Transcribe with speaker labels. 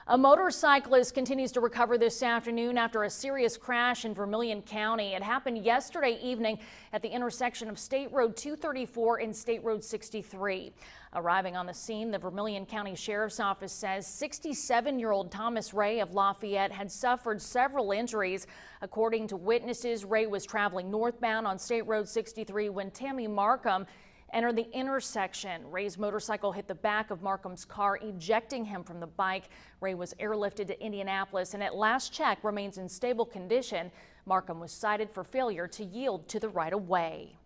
Speaker 1: A motorcyclist continues to recover this afternoon after a serious crash in Vermillion County. It happened yesterday evening at the intersection of State Road 234 and State Road 63. Arriving on the scene, the Vermillion County Sheriff's Office says 67-year-old Thomas Ray of Lafayette had suffered several injuries. According to witnesses, Ray was traveling northbound on State Road 63 when Tammy Markham entered the intersection. Ray's motorcycle hit the back of Markham's car, ejecting him from the bike. Ray was airlifted to Indianapolis and at last check remains in stable condition. Markham was cited for failure to yield to the right-of-way.